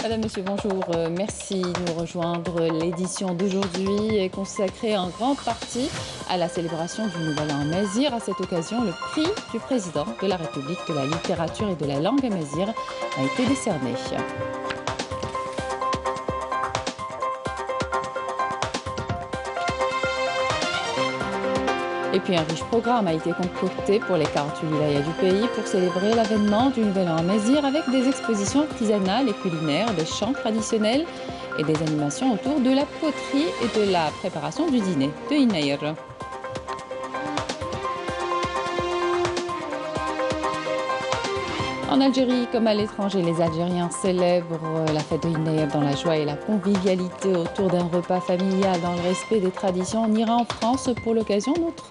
Madame, Monsieur, bonjour. Merci de nous rejoindre. L'édition d'aujourd'hui est consacrée en grande partie à la célébration du Nouvel An amazigh. À cette occasion, le prix du président de la République de la littérature et de la langue amazigh a été décerné. Et puis un riche programme a été concocté pour les 48 wilayas du pays pour célébrer l'avènement du Nouvel An amazigh avec des expositions artisanales et culinaires, des chants traditionnels et des animations autour de la poterie et de la préparation du dîner de Yinaïr. En Algérie comme à l'étranger, les Algériens célèbrent la fête de Yinaïr dans la joie et la convivialité autour d'un repas familial dans le respect des traditions. On ira en France pour l'occasion. Notre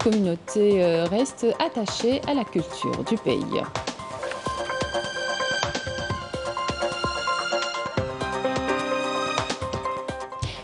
communauté reste attachée à la culture du pays.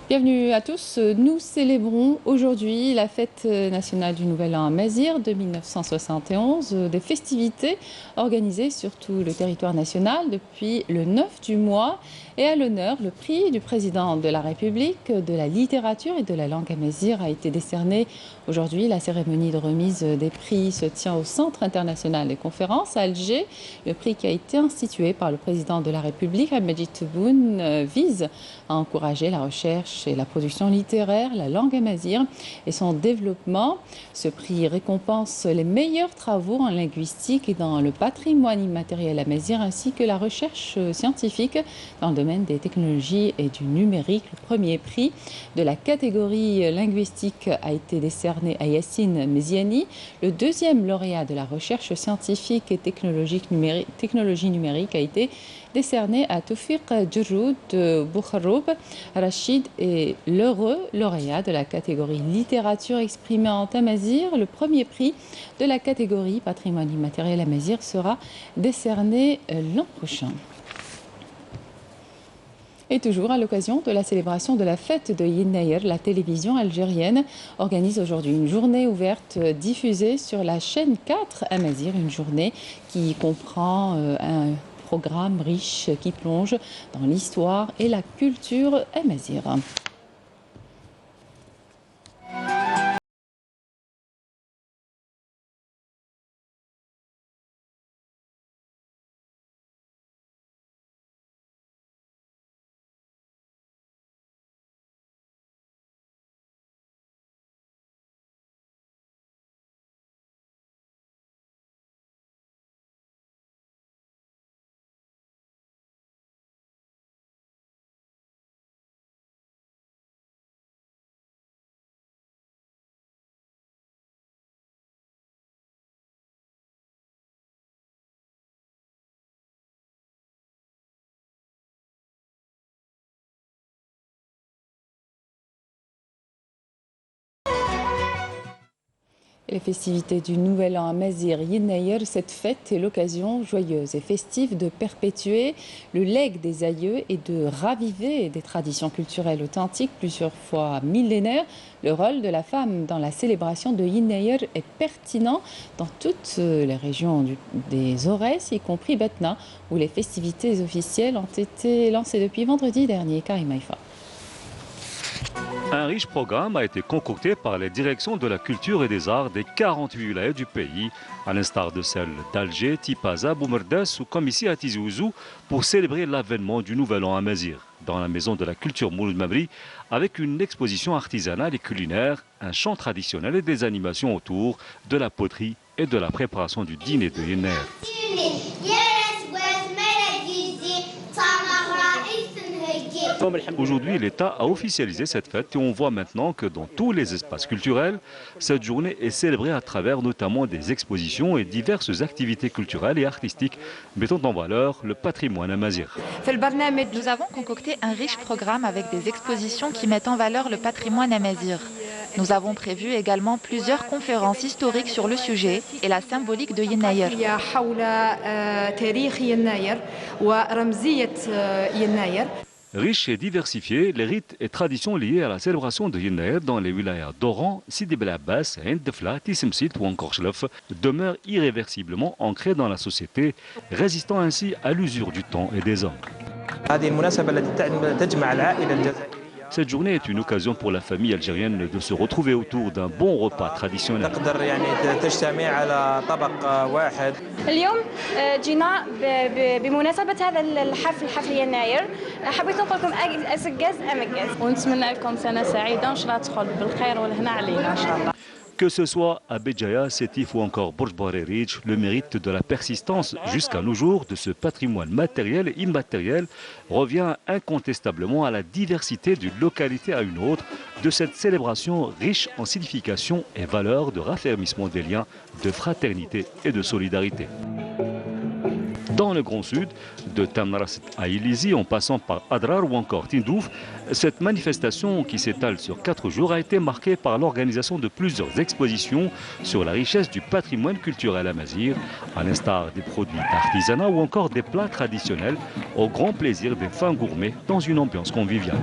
Bienvenue à tous. Nous célébrons aujourd'hui la fête nationale du Nouvel An amazigh de 1971, des festivités organisées sur tout le territoire national depuis le 9 du mois. Et à l'honneur, le prix du président de la République de la littérature et de la langue amazigh a été décerné aujourd'hui. La cérémonie de remise des prix se tient au Centre international des conférences à Alger. Le prix qui a été institué par le président de la République, Abdelmadjid Tebboune, vise à encourager la recherche et la production littéraire, la langue amazigh et son développement. Ce prix récompense les meilleurs travaux en linguistique et dans le patrimoine immatériel amazigh ainsi que la recherche scientifique dans le domaine des technologies et du numérique. Le premier prix de la catégorie linguistique a été décerné à Yassine Meziani. Le deuxième lauréat de la recherche scientifique et technologie numérique a été décerné à Toufiq Djeroud Boukharoub Rachid et l'heureux lauréat de la catégorie littérature exprimée en amazigh. Le premier prix de la catégorie patrimoine immatériel amazigh sera décerné l'an prochain. Et toujours à l'occasion de la célébration de la fête de Yinaïr, la télévision algérienne organise aujourd'hui une journée ouverte diffusée sur la chaîne 4 amazigh, une journée qui comprend un programme riche qui plonge dans l'histoire et la culture amazigh. Les festivités du Nouvel An amazigh Yinaïr, cette fête est l'occasion joyeuse et festive de perpétuer le legs des aïeux et de raviver des traditions culturelles authentiques plusieurs fois millénaires. Le rôle de la femme dans la célébration de Yinaïr est pertinent dans toutes les régions des Aurès, y compris Batna, où les festivités officielles ont été lancées depuis vendredi dernier. Karim Haïfa. Un riche programme a été concocté par les directions de la culture et des arts des 48 wilayas du pays, à l'instar de celles d'Alger, Tipaza, Boumerdas ou comme ici à Tizi Ouzou, pour célébrer l'avènement du Nouvel An amazigh dans la maison de la culture Mouloud Mabri, avec une exposition artisanale et culinaire, un chant traditionnel et des animations autour de la poterie et de la préparation du dîner de Yinaïr. Aujourd'hui, l'État a officialisé cette fête et on voit maintenant que dans tous les espaces culturels, cette journée est célébrée à travers notamment des expositions et diverses activités culturelles et artistiques mettant en valeur le patrimoine amazigh. Nous avons concocté un riche programme avec des expositions qui mettent en valeur le patrimoine amazigh. Nous avons prévu également plusieurs conférences historiques sur le sujet et la symbolique de Yinaïr. Riches et diversifiés, les rites et traditions liées à la célébration de Yinaïr dans les wilayas d'Oran, Sidi Bel Abbas, Ain Defla, Tissemsit ou encore Chlef demeurent irréversiblement ancrés dans la société, résistant ainsi à l'usure du temps et des hommes. Cette journée est une occasion pour la famille algérienne de se retrouver autour d'un bon repas traditionnel. اليوم جينا بمناسبة هذا الحفل حفل يناير حبيت نقول لكم أسجاز أمجاز ونتمنى لكم سنة سعيدة وإن شاء الله تدخل بالخير والهنا علينا إن شاء الله. Que ce soit à Béjaïa, Sétif ou encore Borj Barerij, le mérite de la persistance jusqu'à nos jours de ce patrimoine matériel et immatériel revient incontestablement à la diversité d'une localité à une autre, de cette célébration riche en signification et valeurs de raffermissement des liens, de fraternité et de solidarité. Dans le Grand Sud, de Tamraset à Ilizi en passant par Adrar ou encore Tindouf, cette manifestation qui s'étale sur 4 jours a été marquée par l'organisation de plusieurs expositions sur la richesse du patrimoine culturel amazigh, à l'instar des produits d'artisanat ou encore des plats traditionnels, au grand plaisir des fins gourmets dans une ambiance conviviale.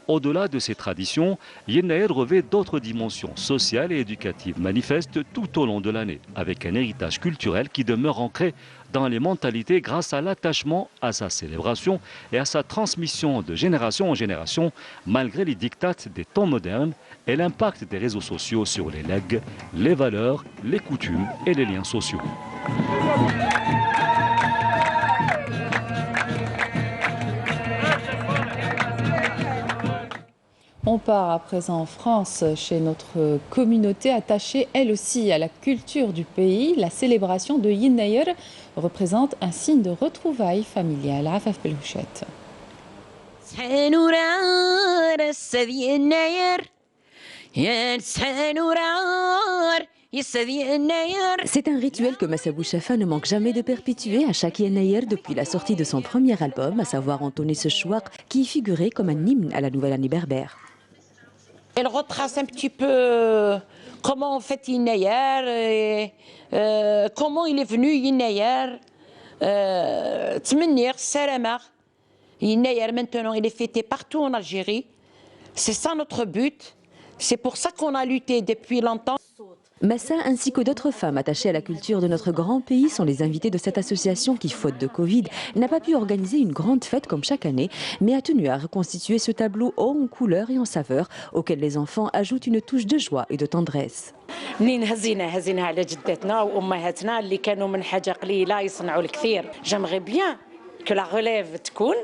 Au-delà de ces traditions, Yennayer revêt d'autres dimensions sociales et éducatives manifestes tout au long de l'année, avec un héritage culturel qui demeure ancré dans les mentalités grâce à l'attachement à sa célébration et à sa transmission de génération en génération, malgré les dictats des temps modernes et l'impact des réseaux sociaux sur les legs, les valeurs, les coutumes et les liens sociaux. On part à présent en France, chez notre communauté attachée elle aussi à la culture du pays. La célébration de Yennayer représente un signe de retrouvailles familiales. Afaf Belouchette. C'est un rituel que Massabou Chafa ne manque jamais de perpétuer à chaque Yennayer depuis la sortie de son premier album, à savoir entonner ce chouar qui y figurait comme un hymne à la nouvelle année berbère. Elle retrace un petit peu comment on fait Yennayer, comment il est venu Yennayer, Tmenir, Salamar. Yennayer maintenant il est fêté partout en Algérie. C'est ça notre but, c'est pour ça qu'on a lutté depuis longtemps. Massa ainsi que d'autres femmes attachées à la culture de notre grand pays sont les invités de cette association qui, faute de Covid, n'a pas pu organiser une grande fête comme chaque année, mais a tenu à reconstituer ce tableau haut en couleurs et en saveurs, auquel les enfants ajoutent une touche de joie et de tendresse. J'aimerais bien que la relève تكون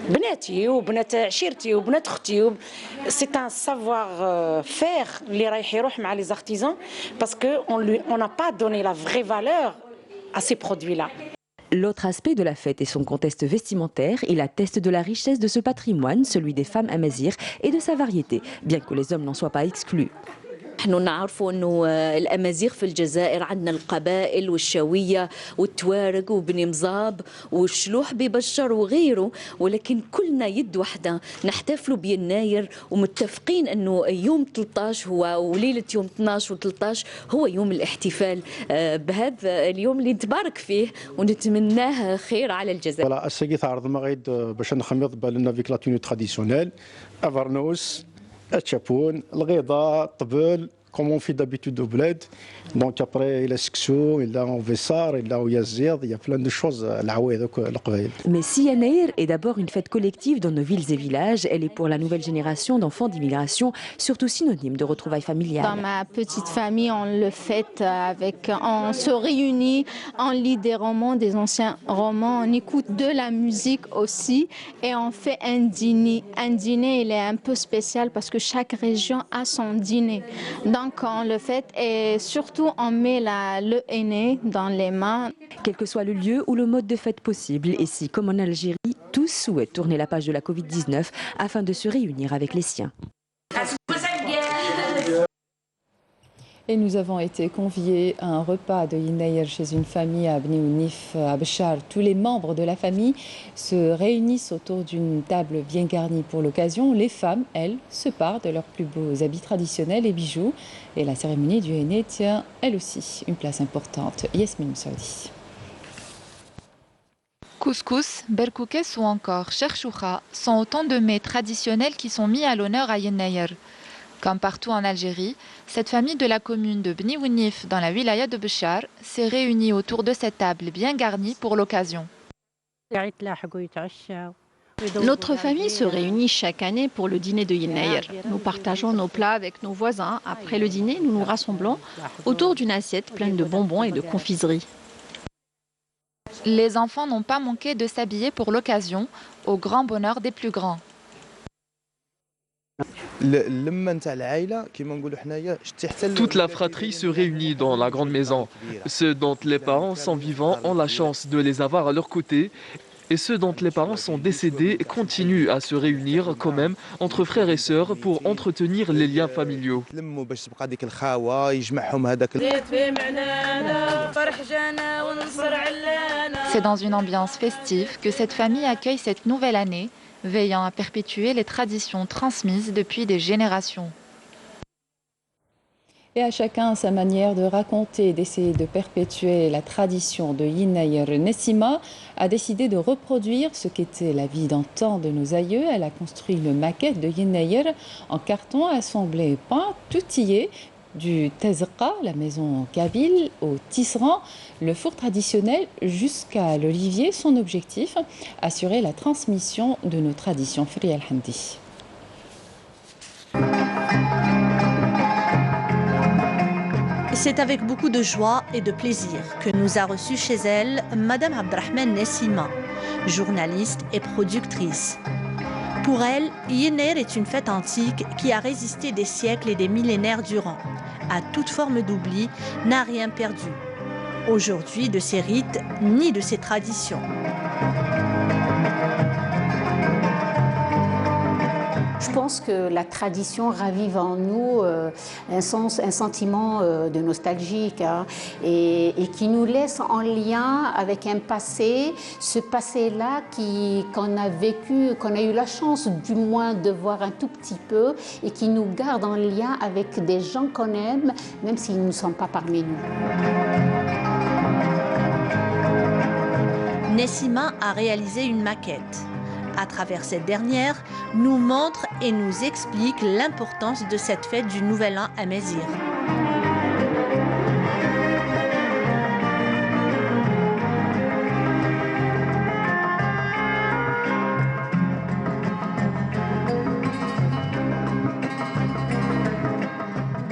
بناتي وبنات عشيرتي وبنات اختي. C'est un savoir-faire اللي رايح يروح مع les artisans parce que on n'a pas donné la vraie valeur à ces produits-là. L'autre aspect de la fête est son contexte vestimentaire. Il atteste de la richesse de ce patrimoine, celui des femmes amazighs et de sa variété, bien que les hommes n'en soient pas exclus. نحن نعرفوا انه الامازيغ في الجزائر عندنا القبائل والشاويه والتوارق وبني مزاب والشلوح ببشر وغيره، ولكن كلنا يد واحده نحتفلوا بيناير ومتفقين انه يوم 13 هو وليله يوم 12 و13 هو يوم الاحتفال بهذا اليوم اللي نتبارك فيه ونتمناه خير على الجزائر. Voilà, الساقي تعرض مغيد باش نخمض بالنا فيك لا توني تراديسيونيل افرنوس الشابون الغيضه الطبل comme on fait d'habitude au bled. Donc après il y a Sexo, il y a Vessar, il y a Yazid, il y a plein de choses à la Mais si Yennayer est d'abord une fête collective dans nos villes et villages, elle est pour la nouvelle génération d'enfants d'immigration surtout synonyme de retrouvailles familiales. Dans ma petite famille, on le fête on se réunit, on lit des romans, des anciens romans, on écoute de la musique aussi et on fait un dîner. Un dîner, il est un peu spécial parce que chaque région a son dîner. Donc on le fête et surtout on met le henné dans les mains. Quel que soit le lieu ou le mode de fête possible, et si, comme en Algérie, tous souhaitent tourner la page de la Covid-19 afin de se réunir avec les siens. Et nous avons été conviés à un repas de Yennayer chez une famille à Bni Ounif, à Béchar. Tous les membres de la famille se réunissent autour d'une table bien garnie pour l'occasion. Les femmes, elles, se parent de leurs plus beaux habits traditionnels et bijoux. Et la cérémonie du henné tient, elle aussi, une place importante. Yasmine Saoudi. Couscous, berkoukès ou encore cherchoucha sont autant de mets traditionnels qui sont mis à l'honneur à Yennayer. Comme partout en Algérie, cette famille de la commune de Bni Ouenif dans la wilaya de Béchar s'est réunie autour de cette table bien garnie pour l'occasion. Notre famille se réunit chaque année pour le dîner de Yennayer. Nous partageons nos plats avec nos voisins. Après le dîner, nous nous rassemblons autour d'une assiette pleine de bonbons et de confiseries. Les enfants n'ont pas manqué de s'habiller pour l'occasion, au grand bonheur des plus grands. Toute la fratrie se réunit dans la grande maison. Ceux dont les parents sont vivants ont la chance de les avoir à leur côté. Et ceux dont les parents sont décédés continuent à se réunir quand même entre frères et sœurs pour entretenir les liens familiaux. C'est dans une ambiance festive que cette famille accueille cette nouvelle année, veillant à perpétuer les traditions transmises depuis des générations. Et à chacun sa manière de raconter, d'essayer de perpétuer la tradition de Yennayer. Nessima a décidé de reproduire ce qu'était la vie d'antan de nos aïeux. Elle a construit une maquette de Yennayer en carton assemblé et peint, outillé du tezqa, la maison kabyle, au tisserand, le four traditionnel jusqu'à l'olivier. Son objectif, assurer la transmission de nos traditions. Fri al-Hamdi. C'est avec beaucoup de joie et de plaisir que nous a reçus chez elle Madame Abdrahman Nessima, journaliste et productrice. Pour elle, Yennayer est une fête antique qui a résisté des siècles et des millénaires durant. À toute forme d'oubli, n'a rien perdu. Aujourd'hui, de ses rites ni de ses traditions. Je pense que la tradition ravive en nous un sentiment de nostalgie et qui nous laisse en lien avec un passé, ce passé-là qu'on a vécu, qu'on a eu la chance du moins de voir un tout petit peu et qui nous garde en lien avec des gens qu'on aime, même s'ils ne sont pas parmi nous. Nessima a réalisé une maquette. À travers cette dernière, nous montre et nous explique l'importance de cette fête du Nouvel An à Mézir.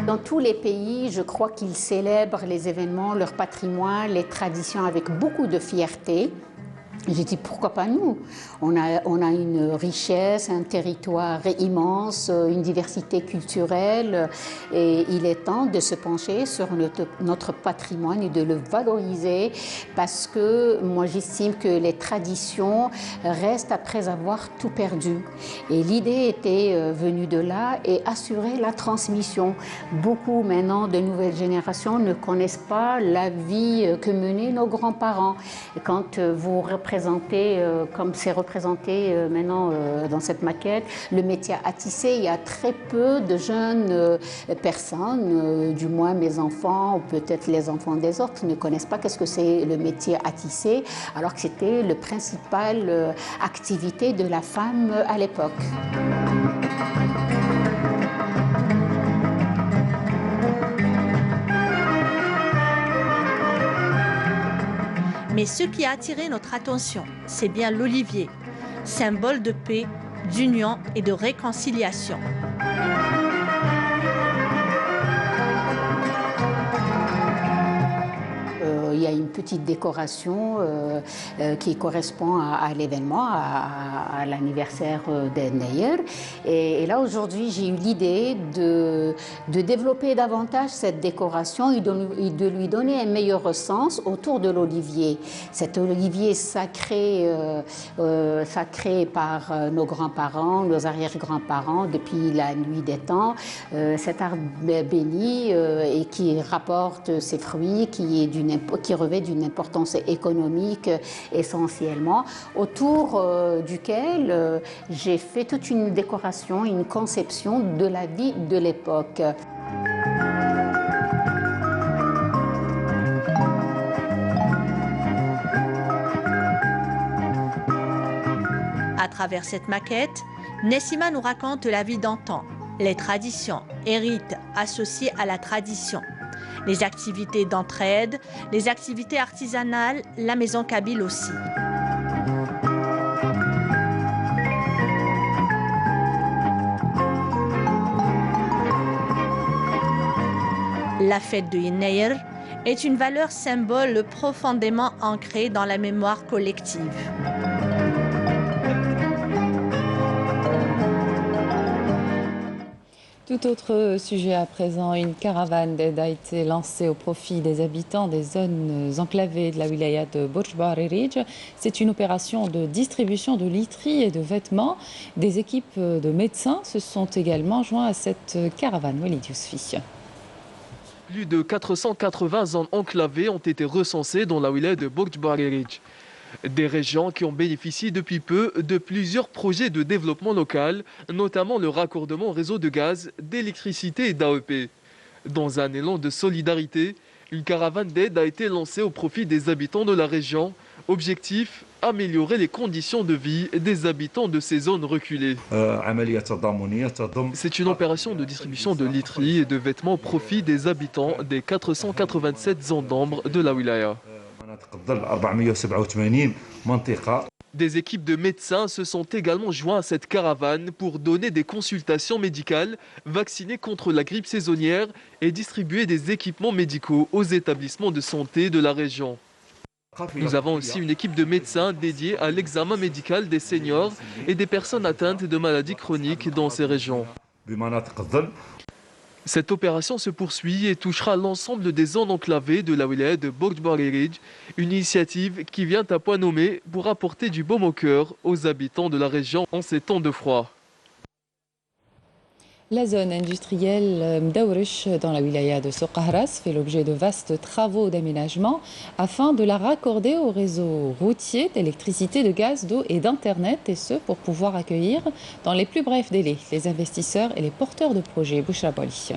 Dans tous les pays, je crois qu'ils célèbrent les événements, leur patrimoine, les traditions avec beaucoup de fierté. J'ai dit pourquoi pas nous? On a une richesse, un territoire immense, une diversité culturelle et il est temps de se pencher sur notre patrimoine et de le valoriser parce que moi j'estime que les traditions restent après avoir tout perdu. Et l'idée était venue de là et assurer la transmission. Beaucoup maintenant de nouvelles générations ne connaissent pas la vie que menaient nos grands-parents. Et quand vous représentez, comme c'est représenté maintenant dans cette maquette, le métier à tisser, il y a très peu de jeunes personnes, du moins mes enfants ou peut-être les enfants des autres, ne connaissent pas qu'est-ce que c'est le métier à tisser, alors que c'était la principale activité de la femme à l'époque. Mais ce qui a attiré notre attention, c'est bien l'olivier, symbole de paix, d'union et de réconciliation. Il y a une petite décoration qui correspond à l'événement, à l'anniversaire d'Yennayer. Et là, aujourd'hui, j'ai eu l'idée de développer davantage cette décoration et de lui donner un meilleur sens autour de l'olivier. Cet olivier sacré, sacré par nos grands-parents, nos arrière-grands-parents depuis la nuit des temps, cet arbre béni et qui rapporte ses fruits, qui revêt d'une importance économique essentiellement, autour duquel j'ai fait toute une décoration, une conception de la vie de l'époque. À travers cette maquette, Nessima nous raconte la vie d'antan, les traditions et rites associés à la tradition, les activités d'entraide, les activités artisanales, la maison kabyle aussi. La fête de Yenneir est une valeur symbole profondément ancrée dans la mémoire collective. Tout autre sujet à présent, une caravane d'aide a été lancée au profit des habitants des zones enclavées de la wilaya de Borj Baririj. C'est une opération de distribution de literie et de vêtements. Des équipes de médecins se sont également joints à cette caravane. Walid Yousfi. Plus de 480 zones enclavées ont été recensées dans la wilaya de Borj Baririj. Des régions qui ont bénéficié depuis peu de plusieurs projets de développement local, notamment le raccordement au réseau de gaz, d'électricité et d'AEP. Dans un élan de solidarité, une caravane d'aide a été lancée au profit des habitants de la région. Objectif, améliorer les conditions de vie des habitants de ces zones reculées. C'est une opération de distribution de literie et de vêtements au profit des habitants des 487 zones d'ombre de la wilaya. Des équipes de médecins se sont également joints à cette caravane pour donner des consultations médicales, vacciner contre la grippe saisonnière et distribuer des équipements médicaux aux établissements de santé de la région. Nous avons aussi une équipe de médecins dédiée à l'examen médical des seniors et des personnes atteintes de maladies chroniques dans ces régions. Cette opération se poursuit et touchera l'ensemble des zones enclavées de la wilaya de Borj Baririj, une initiative qui vient à point nommé pour apporter du baume au cœur aux habitants de la région en ces temps de froid. La zone industrielle Mdaourish dans la wilaya de Soqahras fait l'objet de vastes travaux d'aménagement afin de la raccorder au réseau routier d'électricité, de gaz, d'eau et d'internet, et ce pour pouvoir accueillir dans les plus brefs délais les investisseurs et les porteurs de projets. Bouchra Boli.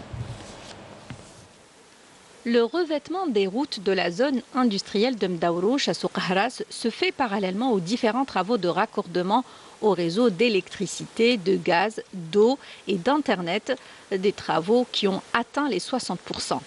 Le revêtement des routes de la zone industrielle de Mdaourish à Soqahras se fait parallèlement aux différents travaux de raccordement au réseau d'électricité, de gaz, d'eau et d'Internet, des travaux qui ont atteint les 60%.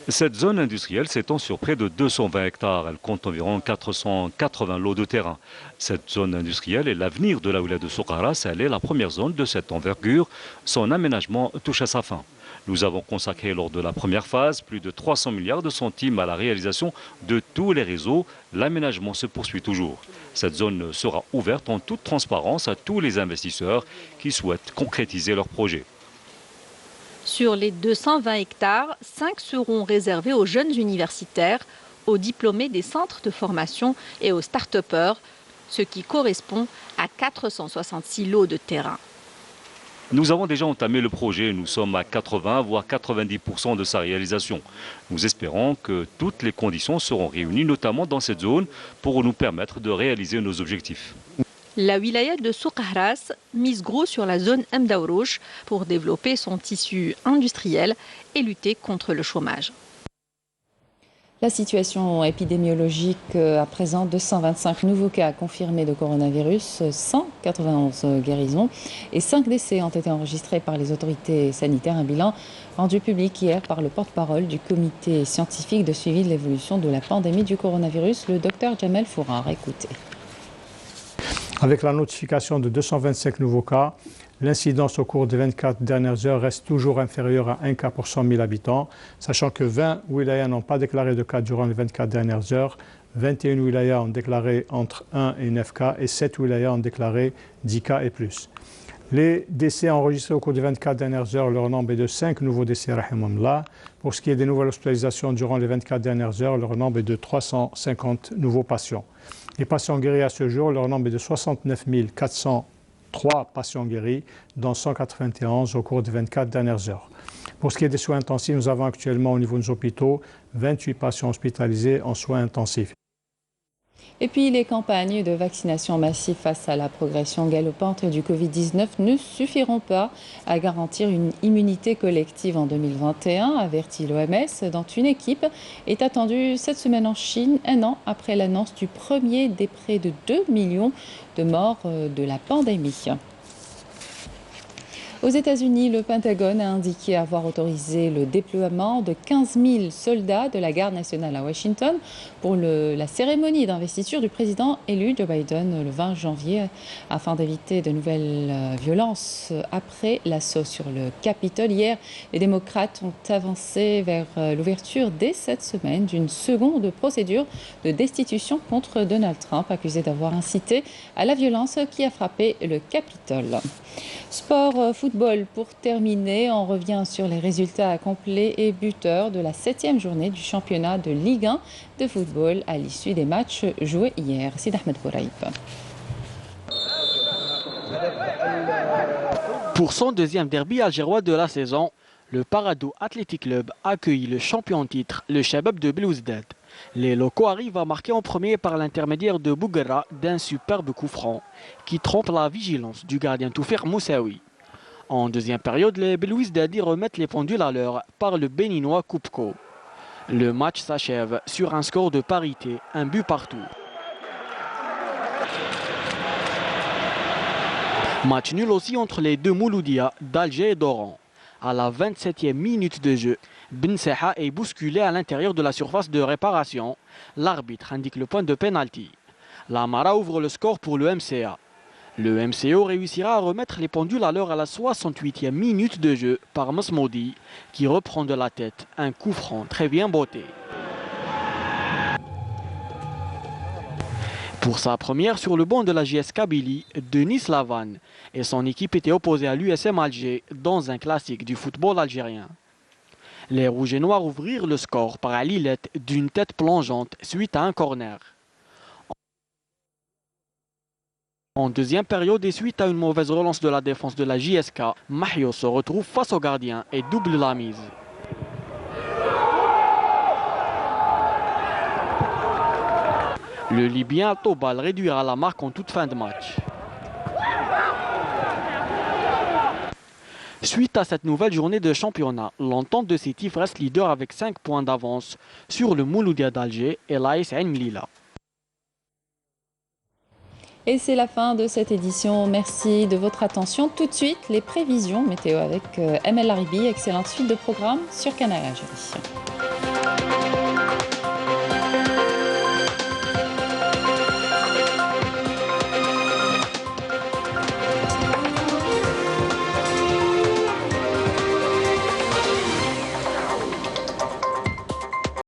Cette zone industrielle s'étend sur près de 220 hectares. Elle compte environ 480 lots de terrain. Cette zone industrielle est l'avenir de la wilaya de Soqahras. Elle est la première zone de cette envergure. Son aménagement touche à sa fin. Nous avons consacré lors de la première phase plus de 300 milliards de centimes à la réalisation de tous les réseaux. L'aménagement se poursuit toujours. Cette zone sera ouverte en toute transparence à tous les investisseurs qui souhaitent concrétiser leurs projets. Sur les 220 hectares, 5 seront réservés aux jeunes universitaires, aux diplômés des centres de formation et aux start-upers, ce qui correspond à 466 lots de terrain. Nous avons déjà entamé le projet. Nous sommes à 80 voire 90% de sa réalisation. Nous espérons que toutes les conditions seront réunies, notamment dans cette zone, pour nous permettre de réaliser nos objectifs. La wilaya de Soqahras mise gros sur la zone Mdaourish pour développer son tissu industriel et lutter contre le chômage. La situation épidémiologique à présent, 225 nouveaux cas confirmés de coronavirus, 191 guérisons et 5 décès ont été enregistrés par les autorités sanitaires. Un bilan rendu public hier par le porte-parole du comité scientifique de suivi de l'évolution de la pandémie du coronavirus, le docteur Jamel Fourar. Écoutez. Avec la notification de 225 nouveaux cas, l'incidence au cours des 24 dernières heures reste toujours inférieure à 1 cas pour 100 000 habitants, sachant que 20 wilayas n'ont pas déclaré de cas durant les 24 dernières heures, 21 wilayas ont déclaré entre 1 et 9 cas et 7 wilayas ont déclaré 10 cas et plus. Les décès enregistrés au cours des 24 dernières heures, leur nombre est de 5 nouveaux décès, rahimahumullah. Pour ce qui est des nouvelles hospitalisations durant les 24 dernières heures, leur nombre est de 350 nouveaux patients. Les patients guéris à ce jour, leur nombre est de 69 403 patients guéris, dont 191 au cours des 24 dernières heures. Pour ce qui est des soins intensifs, nous avons actuellement au niveau de nos hôpitaux 28 patients hospitalisés en soins intensifs. Et puis les campagnes de vaccination massive face à la progression galopante du Covid-19 ne suffiront pas à garantir une immunité collective en 2021, avertit l'OMS, dont une équipe est attendue cette semaine en Chine, un an après l'annonce du premier des près de 2 millions de morts de la pandémie. Aux États-Unis, le Pentagone a indiqué avoir autorisé le déploiement de 15 000 soldats de la garde nationale à Washington pour la cérémonie d'investiture du président élu Joe Biden le 20 janvier afin d'éviter de nouvelles violences après l'assaut sur le Capitole. Hier, les démocrates ont avancé vers l'ouverture dès cette semaine d'une seconde procédure de destitution contre Donald Trump, accusé d'avoir incité à la violence qui a frappé le Capitole. Sport football pour terminer, on revient sur les résultats complets et buteurs de la 7e journée du championnat de Ligue 1 de football à l'issue des matchs joués hier. Sid Ahmed Bouraïb. Pour son deuxième derby algérois de la saison, le Paradou Athletic Club accueille le champion en titre, le Chabab de Belouizdad. Les locaux arrivent à marquer en premier par l'intermédiaire de Bouguera d'un superbe coup franc qui trompe la vigilance du gardien Toufir Moussaoui. En deuxième période, les Belouizdadi remettent les pendules à l'heure par le béninois Koupko. Le match s'achève sur un score de parité, un but partout. Match nul aussi entre les deux Mouloudia d'Alger et d'Oran. À la 27e minute de jeu, Ben Seha est bousculé à l'intérieur de la surface de réparation. L'arbitre indique le point de pénalty. La Mara ouvre le score pour le MCA. Le MCO réussira à remettre les pendules à l'heure à la 68e minute de jeu par Mosmoudi qui reprend de la tête un coup franc très bien botté. Pour sa première sur le banc de la JS Kabylie, Denis Lavan et son équipe étaient opposés à l'USM Alger dans un classique du football algérien. Les Rouges et Noirs ouvrirent le score par Alilette d'une tête plongeante suite à un corner. En deuxième période et suite à une mauvaise relance de la défense de la JSK, Mahio se retrouve face au gardien et double la mise. Le Libyen Tobal réduira la marque en toute fin de match. Suite à cette nouvelle journée de championnat, l'Entente de Sétif reste leader avec 5 points d'avance sur le Mouloudia d'Alger et l'AS Ain Mlila. Et c'est la fin de cette édition. Merci de votre attention. Tout de suite, les prévisions météo avec ML Laribi. Excellente suite de programme sur Canal Algérie.